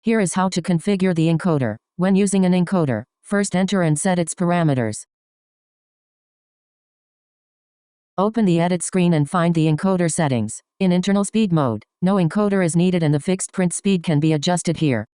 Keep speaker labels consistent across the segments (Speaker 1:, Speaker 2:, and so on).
Speaker 1: Here is how to configure the encoder. When using an encoder, first enter and set its parameters. Open the edit screen and find the encoder settings. In internal speed mode, no encoder is needed and the fixed print speed can be adjusted here.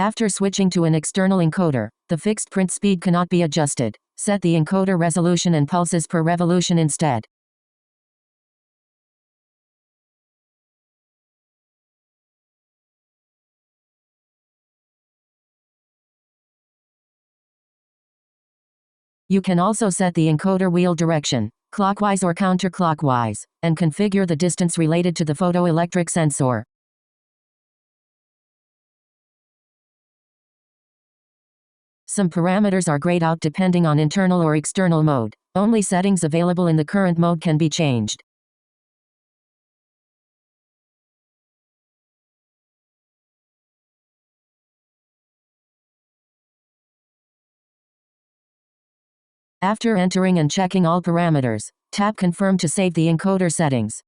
Speaker 1: After switching to an external encoder, the fixed print speed cannot be adjusted. Set the encoder resolution and pulses per revolution instead. You can also set the encoder wheel direction, clockwise or counterclockwise, and configure the distance related to the photoelectric sensor. Some parameters are grayed out depending on internal or external mode. Only settings available in the current mode can be changed. After entering and checking all parameters, tap Confirm to save the encoder settings.